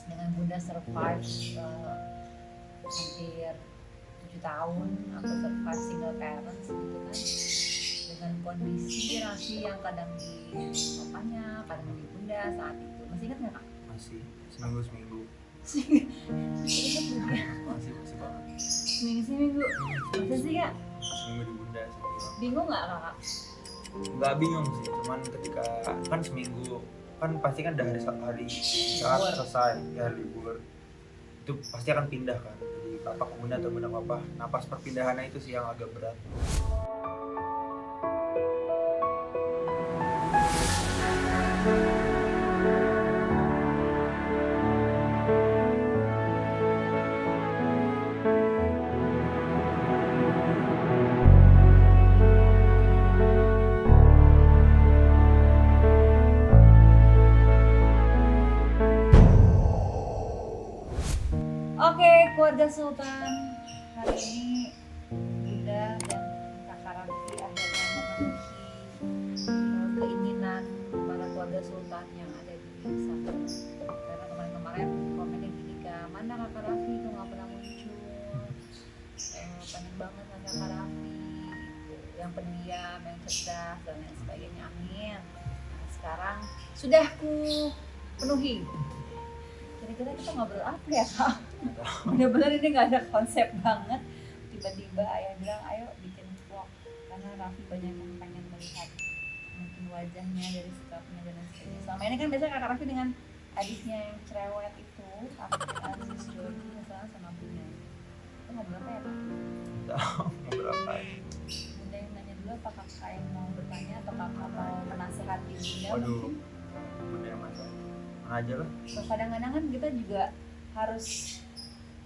dengan Bunda survive hampir 7 tahun aku survive single parents gitu kan, dengan kondisi Raffi yang kadang di papanya, kadang di Bunda saat itu. Masih ingat nggak Kak? Masih seminggu Masih ingat tuh dia? masih banget. Seminggu masa sih Kak? Seminggu di Bunda sendiri. Bingung nggak Kakak? Nggak bingung sih, cuman ketika kan seminggu kan pasti kan dari hari saat selesai ya hari libur itu pasti akan pindah kan, jadi papa ke Bunda atau Bunda ke papa. Nah pas perpindahannya itu sih yang agak berat. Oke, keluarga Sultan, hari ini Bunda dan Kakak Raffi akhirnya memenuhi keinginan para keluarga Sultan yang ada di sana. Karena kemarin-kemarin komennya gini Kak, mana Kakak Raffi itu nggak pernah muncul, pengen banget sama Kakak Raffi, yang pendiam, yang cerdas dan lain sebagainya. Amin. Nah, sekarang sudah ku penuhi. Kira-kira kita ngobrol apa ya Kak? Bener-bener ini gak ada konsep banget. Tiba-tiba ayah bilang ayo bikin vlog, karena Raffi banyak yang pengen melihat mungkin wajahnya, dari sikapnya dan lain sebagainya. Selama ini kan biasa Kakak Raffi dengan adiknya yang cerewet itu, Afrika, Sis Jody, misalnya sama Bunda. Itu ngobrol apa ya Kak? Ngobrol apa ya? Bunda yang nanya dulu apa Kakak yang mau bertanya, atau Kakak mau menasehati Bunda? Waduh, Bunda yang masak aja lah. So, kadang-kadang kan kita juga harus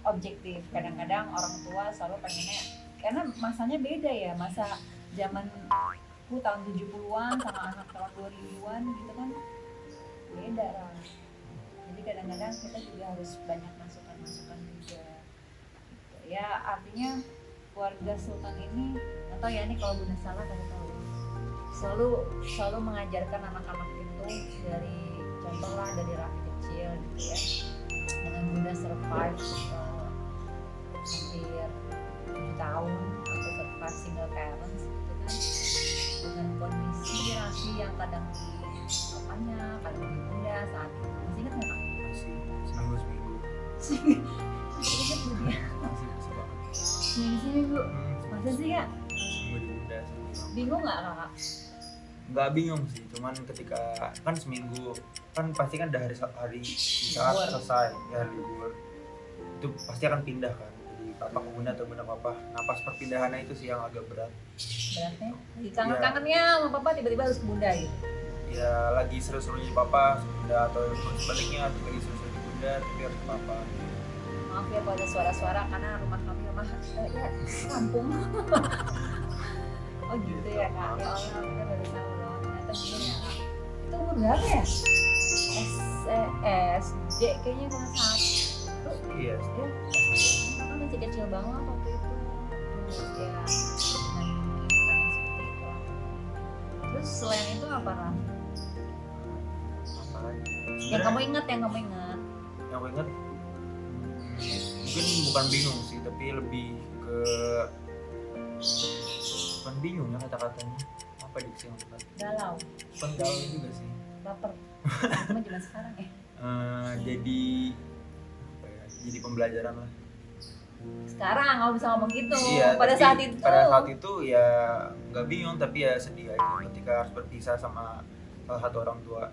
objektif. Kadang-kadang orang tua selalu pengennya, karena masanya beda ya, masa zamanku tahun 70-an sama anak tahun 2000-an gitu kan beda lah. Jadi kadang-kadang kita juga harus banyak masukan-masukan juga gitu. Ya artinya keluarga Sultan ini, atau ya ini kalau Bunda salah kasih tahu, selalu mengajarkan anak-anak itu dari contoh lah dari Raffi kecil gitu ya, dengan Bunda survive hampir 7 tahun aku survive single parents gitu kan, dengan kondisi Raffi yang kadang di papanya, kadang di Bunda saat itu. Masih ingat nggak Kak? Masih seminggu Masih ingat tuh dia? masih banget. Seminggu masa sih Kak? Seminggu di Bunda sendiri. Bingung nggak Kakak? Nggak bingung sih, cuman ketika kan seminggu kan pasti kan dari hari saat selesai ya hari libur itu pasti akan pindah kan, jadi papa ke Bunda atau Bunda ke papa. Nah pas perpindahannya itu sih yang agak berat. Beratnya? Lagi kangen-kangennya sama papa tiba-tiba harus ke Bunda gitu? Ya lagi seru-serunya di papa ke Bunda, atau sebaliknya lagi seru-seru di Bunda tapi harus ke papa. Maaf ya kalau ada suara-suara, karena rumah kami ya kampung. Oh gitu ya Kak, ya Allah kita baru tahu loh, ternyata begini ya Kak. Itu umur berapa ya? SD kayaknya kelas 1. Iya. Ya, kan masih kecil banget waktu itu. Terus ya dengan kehidupan yang seperti itu. Terus selain itu apa Ram? Apa lagi? Yang kamu ingat? Yang aku ingat mungkin bukan bingung sih, tapi lebih ke bukan bingung ya kata-katanya, apa diksi yang tepat? Galau, Bukan galau juga sih. baper. Cuma zaman sekarang ya. Jadi apa ya? Jadi pembelajaran lah. Sekarang kalau bisa ngomong gitu. Iya, pada tapi saat itu. pada saat itu ya nggak bingung, tapi ya sedih aja ketika harus berpisah sama salah satu orang tua.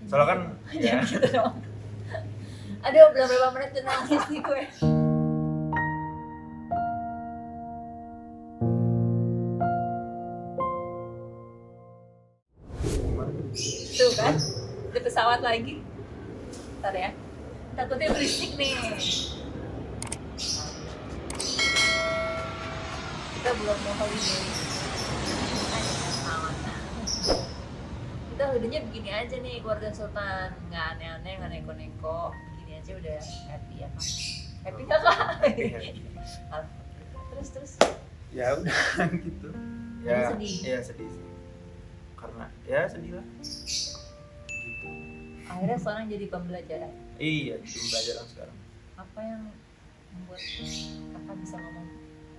Soalnya kan ya Gitu dong. Aduh, belum berapa menit udah nangis nih gue. Tuh kan, di pesawat lagi. Ntar ya, takutnya berisik nih. Kita belum mau holiday. Kita holidaynya begini aja nih keluarga Sultan, nggak aneh-aneh, nggak neko-neko, begini aja udah happy ya Kak? Happy nggak Kak? Terus ya udah gitu. Jadi Ya sedih? Iya sedih. Karena ya sedih lah. Gitu. Akhirnya sekarang jadi pembelajaran. Iya, jadi pembelajaran sekarang. Apa yang membuat kakak bisa ngomong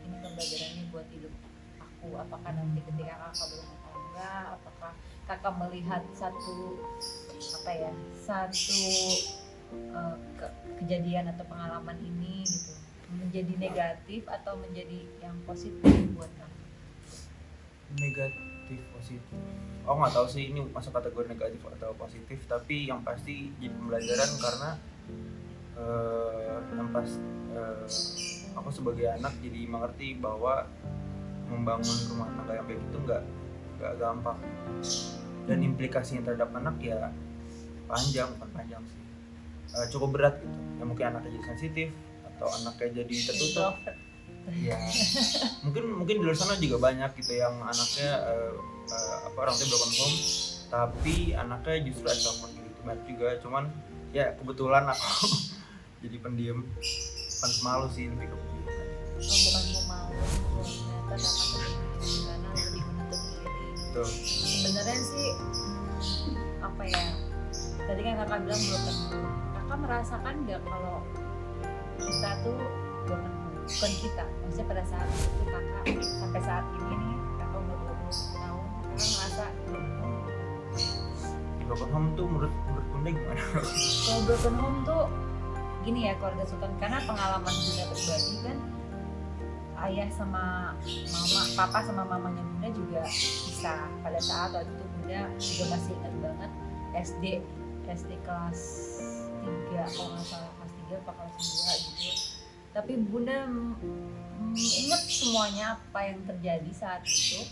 ini pembelajaran ini buat hidup aku? Apakah nanti ketika kakak berumah tangga, apakah kakak melihat satu kejadian atau pengalaman ini gitu menjadi negatif atau menjadi yang positif buat kakak? Negatif positif, oh nggak tahu sih ini masuk kategori negatif atau positif, tapi yang pasti jadi pembelajaran karena aku sebagai anak jadi mengerti bahwa membangun rumah tangga yang baik itu nggak gampang, dan implikasinya terhadap anak ya bukan panjang sih, cukup berat gitu. Ya mungkin anaknya jadi sensitif atau anaknya jadi tertutup. Ya mungkin di luar sana juga banyak gitu yang anaknya orang tua broken home tapi anaknya justru extrovert gitu, banyak juga. Cuman ya kebetulan aku jadi pendiam, bukan pemalu sih, lebih ke pendiam. Bukan pemalu, ternyata kakak karena lebih menutup diri. Tuh. Sebenarnya sih tadi kan kakak bilang broken home. Kakak merasakan nggak kalau kita tuh broken home? Bukan kita, maksudnya pada saat itu kakak sampai saat ini nih kakak umur 20 tahun, kakak ngerasa Broken home tuh menurut Bunda gimana? Kalau broken home tuh gini ya keluarga Sultan, karena pengalaman Bunda pribadi kan ayah sama papa sama mamanya Bunda juga pisah pada saat waktu itu. Bunda juga masih ingat banget SD kelas 3 kalau nggak salah, kelas 3 apa kelas 2 gitu. Tapi Bunda ingat semuanya apa yang terjadi saat itu.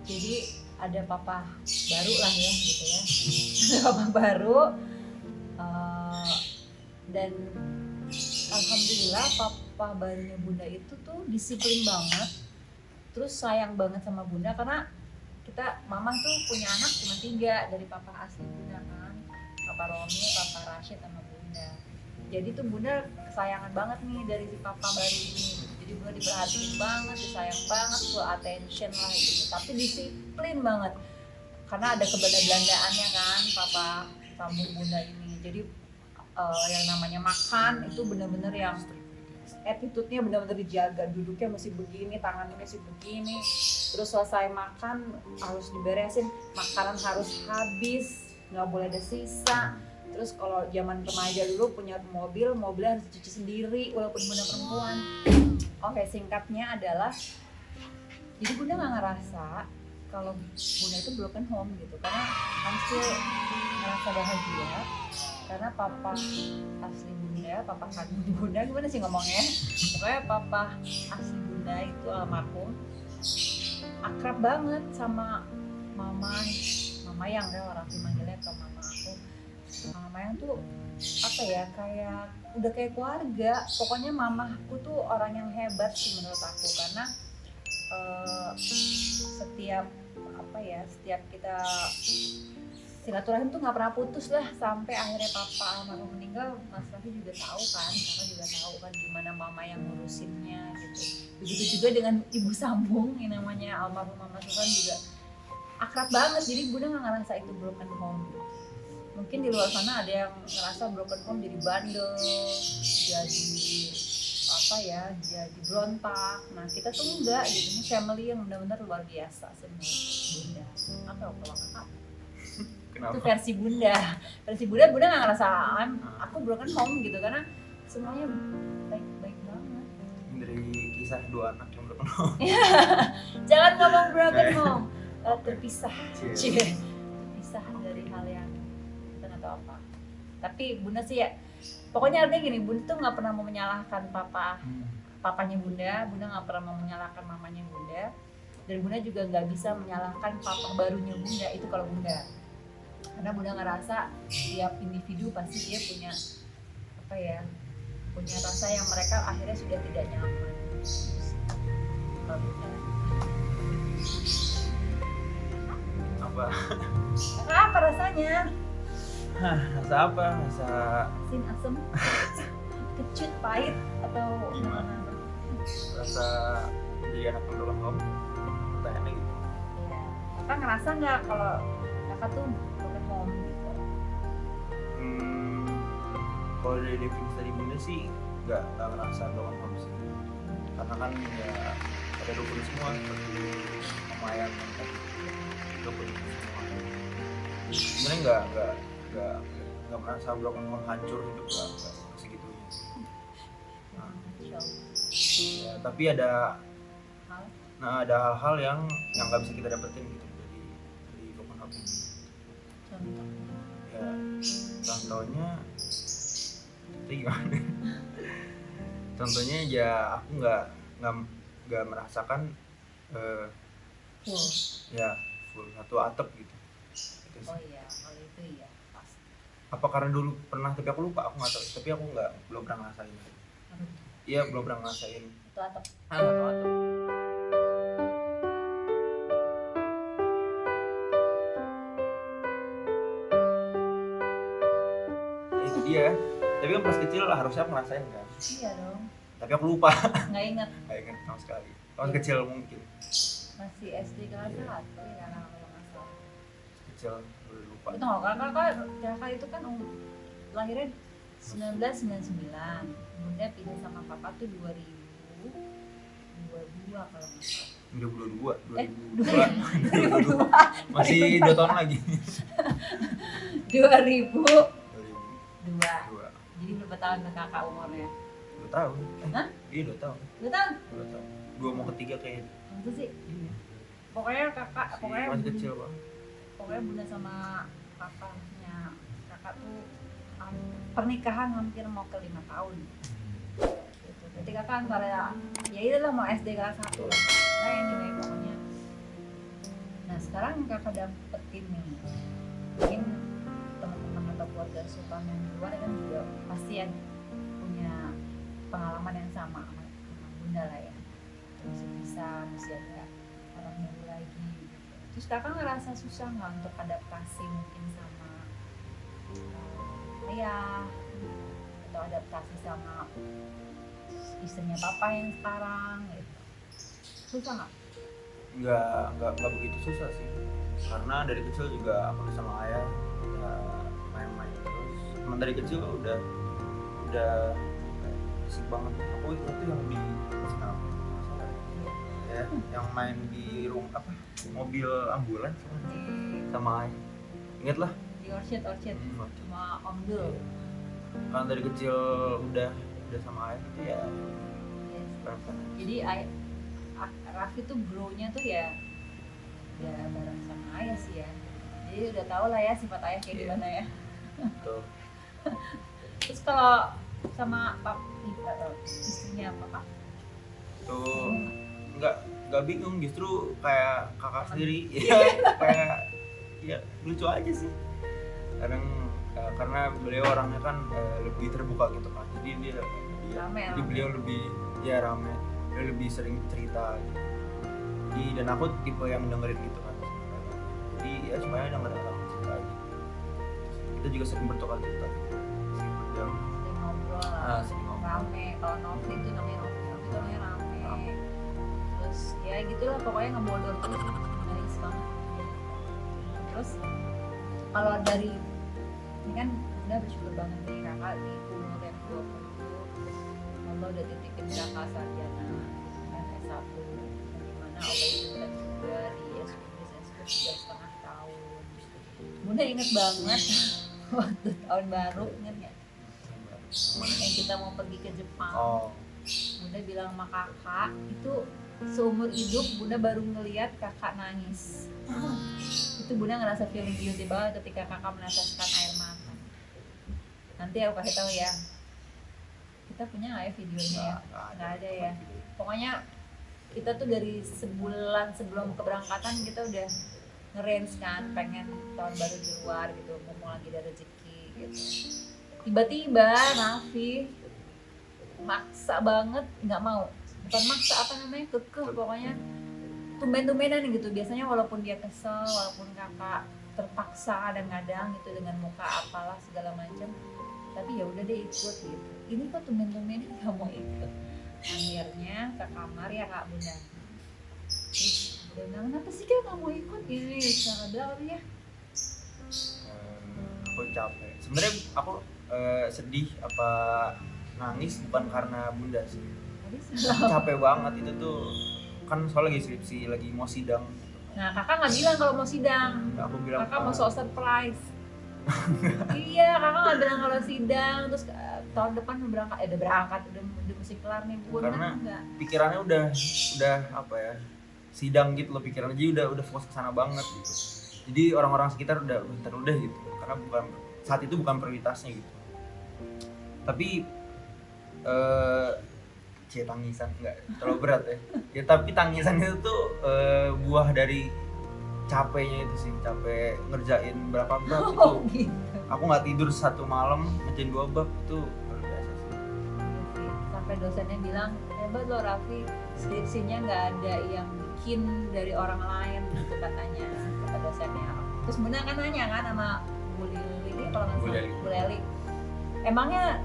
Jadi ada papa baru lah ya gitu ya. Ada papa baru dan alhamdulillah papa barunya Bunda itu tuh disiplin banget. Terus sayang banget sama Bunda karena mama tuh punya anak cuma 3 dari papa asli Bunda kan. Papa Romi, papa Rashid sama Bunda. Jadi tuh Bunda kesayangan banget nih dari si papa baru ini. Jadi Bunda diperhatiin banget, disayang banget, full attention lah gitu. Tapi disiplin banget. Karena ada kebelanda-belandaannya kan papa sambung Bunda ini. Jadi yang namanya makan itu benar-benar yang attitude-nya benar-benar dijaga, duduknya masih begini, tangannya masih begini. Terus selesai makan harus diberesin, makanan harus habis, nggak boleh ada sisa. Terus kalau zaman remaja dulu punya mobilnya harus dicuci sendiri walaupun Bunda perempuan. Oke, singkatnya adalah jadi Bunda nggak ngerasa kalau Bunda itu broken home gitu, karena langsung ngerasa bahagia karena papa asli Bunda, papa kandung Bunda, gimana sih ngomongnya? Pokoknya papa asli Bunda itu almarhum akrab banget sama mama yang orang sih manggilnya ke mama aku. Mama yang tuh kayak udah kayak keluarga. Pokoknya mama aku tuh orang yang hebat sih menurut aku, karena setiap kita silaturahim tuh nggak pernah putus lah sampai akhirnya papa almarhum meninggal. Mas Raffi juga tahu kan, kakak juga tahu kan gimana mama yang ngurusinnya gitu. Begitu juga dengan ibu sambung yang namanya almarhum Mama Susan juga akrab banget. Jadi Bunda nggak ngerasa itu broken home. Mungkin di luar sana ada yang ngerasa broken home jadi bandel, jadi berontak. Nah kita tuh enggak gitu, ini family yang benar-benar luar biasa sebenarnya Bunda. Apa kalau kakak? Kenapa? Itu versi Bunda nggak ngerasa aku broken home gitu, karena semuanya baik banget. Dari kisah 2 anak yang broken home. Jangan ngomong broken home, terpisah dari hal yang kita nggak tahu apa. Tapi Bunda sih ya, pokoknya artinya gini, Bunda tuh nggak pernah mau menyalahkan papanya Bunda nggak pernah mau menyalahkan mamanya Bunda, dan Bunda juga nggak bisa menyalahkan papa barunya Bunda itu kalau Bunda. Karena Bunda ngerasa tiap individu pasti dia punya punya rasa yang mereka akhirnya sudah tidak nyaman. Kalau Bunda apa rasanya? Rasa apa? Rasa Asin, asem, kecut, pahit, atau gimana? Rasa jadi anak yang broken home? Pertanyaannya gitu. Iya. Kakak ngerasa nggak kalau kakak tuh broken home gitu? Kalau dari definisi tadi bunda sih nggak ngerasa broken home sih, karena kan ya ada rukun semua seperti sama ayam yang tadi rukun semua. Sebenarnya nggak merasa broken home hancur hidup, nggak segitunya. Nah, Insya Allah. ya, tapi ada Hal hal-hal yang nggak bisa kita dapetin gitu dari broken home ini. contohnya Ya contohnya itu gimana? Contohnya ya aku nggak merasakan full. ya full satu atap gitu. Itu sih. Oh iya, kalau itu iya pasti. Apa karena dulu pernah tapi aku lupa, aku nggak tahu, tapi aku belum pernah ngerasain. Apa itu? Iya belum pernah ngerasain Itu atap. satu atap. Nah, itu dia, tapi kan pas kecil lah harusnya aku ngerasain kan, Iya dong. tapi aku lupa. Nggak ingat. Nggak ingat sama sekali pas kecil, mungkin Masih SD kelas 1 ya karena kalau nggak salah. kecil udah lupa. Itu nggak kakak itu kan lahirnya 1999. Bunda pindah sama papa tuh 2022 kalau nggak salah. 2022 2022 masih 2 tahun lagi. 2002. 2002 Jadi berapa tahun kakak umurnya? 2 tahun. Hah? Iya 2 tahun. 2 tahun? 2 tahun. 2 mau ketiga kayaknya. Masa sih? Iya. Pokoknya kakak, pokoknya Masih kecil bang. pokoknya bunda sama kakaknya kakak tuh pernikahan hampir mau ke 5 tahun gitu. Berarti kakak antara ya itulah mau SD kelas 1 lah. Nah anyway pokoknya. Nah sekarang kakak dapetin nih, mungkin teman-teman atau keluarga Sultan yang di luar kan juga pasti yang punya pengalaman yang sama sama bunda lah ya. Terus masih ada orang baru lagi gitu. Terus kakak ngerasa susah nggak untuk adaptasi mungkin sama ayah atau adaptasi sama istrinya papa yang sekarang gitu? Susah nggak? Nggak begitu susah sih, karena dari kecil juga aku sama ayah ya, main-main terus. Emang dari kecil udah asik banget. Aku itu yang di Singapura ya, yang main di mobil ambulans sama ayah. Ingat lah. Di Orchid cuma Om Dul. Karena dari kecil udah sama ayah gitu ya. Yes. Keren-keren. Jadi Raffi tuh grow-nya tuh ya bareng sama ayah sih ya. Jadi udah tau lah ya sifat ayah kayak gimana ya. Betul. Terus kalau sama istrinya papa Tuh nggak bingung, justru kayak kakak sendiri ya, kayak ya lucu aja sih kadang, karena beliau orangnya kan lebih terbuka gitu kan, jadi Rame. jadi beliau lebih ya rame, beliau lebih sering cerita gitu. Jadi, dan aku tipe yang dengerin gitu kan, jadi ya semuanya dengerin orang cerita aja. Kita juga sering bertukar cerita meskipun jam sering ngobrol lah. sering ngomong. Rame. Kalau Novi itu namanya rame. Terus ya gitulah pokoknya ngebodor terus nice banget. Terus kalau dari ini kan udah bersyukur banget nih kakak di umur yang 20 Allah udah titipin kakak sarjana S1 dimana Allah izinkan juga di S2 3,5 tahun. Bunda inget banget waktu tahun baru, inget nggak? Yang kita mau pergi ke Jepang. Oh, Bunda bilang sama kakak itu seumur hidup Bunda baru ngelihat kakak nangis. Itu Bunda ngerasa feeling beauty banget ketika kakak meneteskan air mata. Nanti aku kasih tahu ya. Kita punya nggak ya videonya ya? Nggak ada ya. Pokoknya kita tuh dari sebulan sebelum keberangkatan kita udah nge-range kan, pengen tahun baru di luar gitu, mumpung lagi ada rezeki gitu. Tiba-tiba Raffi maksa banget nggak mau, bukan maksa apa namanya, kekeh pokoknya tumben-tumbenan gitu. Biasanya walaupun dia kesel, walaupun kakak terpaksa kadang-kadang gitu dengan muka apalah segala macam, tapi ya udah deh ikut gitu. Ini kok tumben-tumbenan nggak mau ikut. Akhirnya ke kamar ya kak Bunda. Terus dia bilang kenapa sih kak nggak mau ikut ini? Saya bilang ya aku capek. Sebenarnya aku sedih apa nangis bukan karena bunda sih. Aku capek banget itu tuh, kan soalnya lagi skripsi, lagi mau sidang. Nah, kakak nggak bilang kalau mau sidang. Aku bilang Kakak mau so surprise. Iya, kakak nggak bilang kalau sidang, terus tahun depan udah berangkat, udah mesti kelar nih bun. Karena kan enggak. pikirannya udah apa ya, sidang gitu loh pikirannya, jadi udah fokus ke sana banget gitu. Jadi orang-orang sekitar udah gitu, karena saat itu bukan prioritasnya gitu. Tapi tangisan enggak terlalu berat ya. Ya tapi tangisan itu tuh buah dari capeknya itu sih, capek ngerjain berapa bab itu. Gitu. Aku nggak tidur satu malam ngerjain 2 bab itu luar biasa sih. Sampai dosennya bilang, hebat lo Raffi, skripsinya nggak ada yang bikin dari orang lain gitu katanya, kata dosennya. Terus benar kan nanya kan sama Bu Lili kalau nggak salah, Bu Leli, emangnya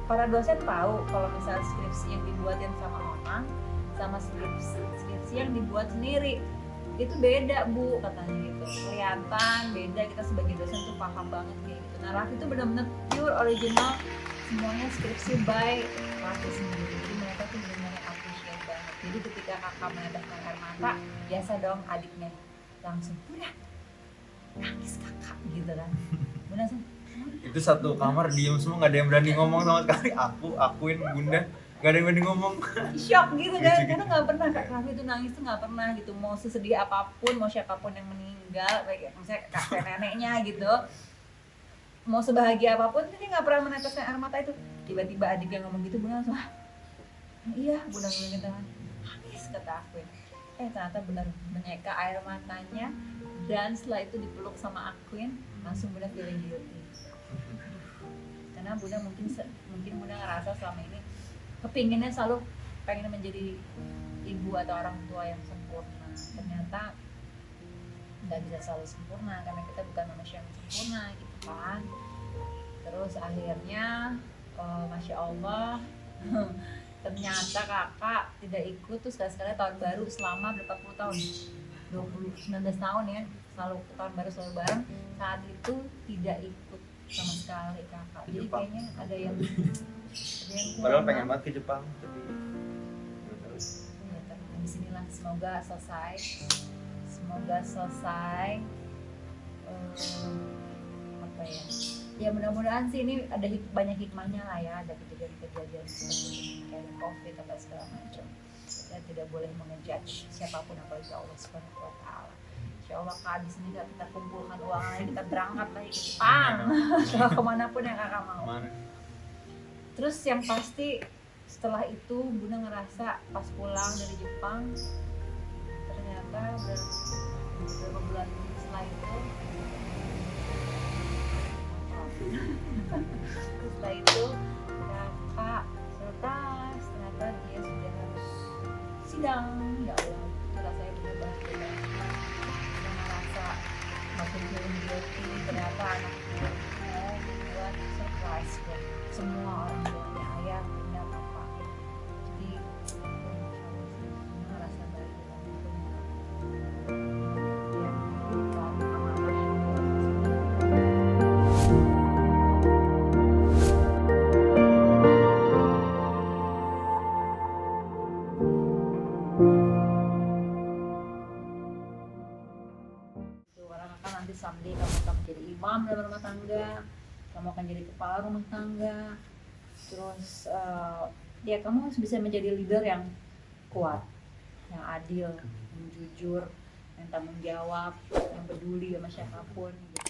para dosen tahu kalau misalnya skripsi yang dibuatin sama orang sama skripsi yang dibuat sendiri itu beda Bu, katanya gitu. Kelihatan beda, kita sebagai dosen tuh paham banget kayak gitu. Nah Raffi itu benar-benar pure original, semuanya skripsi by Raffi sendiri. Jadi mereka tuh benar-benar appreciate banget. Jadi ketika kakak meneteskan air mata, biasa dong adiknya langsung udah nangis kakak gitu kan. Benar sih. Itu satu kamar diem semua, nggak ada yang berani ngomong sama sekali. Akuin bunda nggak ada yang berani ngomong. Shock gitu kan, karena nggak pernah Kak Raffi itu nangis tuh nggak pernah gitu. Mau sesedih apapun, mau siapapun yang meninggal, kayak misalnya kakek neneknya gitu, mau sebahagia apapun, dia nggak pernah meneteskan air mata itu. Tiba-tiba adik yang ngomong gitu, bunda langsung iya, bunda bilang gitu kan, nangis kata aku. Ternyata benar menyeka air matanya, dan setelah itu dipeluk sama Aquin, langsung bunda feeling guilty. Karena bunda mungkin bunda ngerasa selama ini kepinginnya selalu pengen menjadi ibu atau orang tua yang sempurna. Ternyata nggak bisa selalu sempurna karena kita bukan manusia yang sempurna gitu kan. Terus akhirnya Masya Allah ternyata kakak tidak ikut tuh sekali-sekali tahun baru selama berapa puluh tahun, 19 tahun ya, selalu tahun baru selalu bareng. Saat itu tidak ikut sama sekali kakak. Jadi kayaknya ada yang padahal pengen banget ke Jepang tapi ya, di sinilah semoga selesai apa ya mudah-mudahan sih ini ada banyak hikmahnya lah ya, ada kejadian-kejadian seperti ini kayak COVID atau segala macam. Kita tidak boleh mengejudge siapapun apalagi Allah Subhanahu wa Ta'ala. Insya Allah Kak di sini kita kumpulkan uang lagi, kita berangkat lagi ke Jepang atau kemanapun yang kakak mau. Terus yang pasti setelah itu bunda ngerasa pas pulang dari Jepang, ternyata beberapa bulan setelah itu kakak surprise, ternyata dia sudah harus sidang. Ya Allah, itu rasanya benar bahagia banget. Bunda ngerasa makin guilty, ternyata anaknya mau buat surprise buat semua orang tuanya, ayah, bunda, papa. Jadi ngerasa bahagia banget. Ya, bukan amanah. Karena kakak nanti someday kamu akan menjadi imam dalam rumah tangga, kamu akan jadi kepala rumah tangga, terus ya kamu harus bisa menjadi leader yang kuat, yang adil, yang jujur, yang tanggung jawab, yang peduli sama siapapun gitu.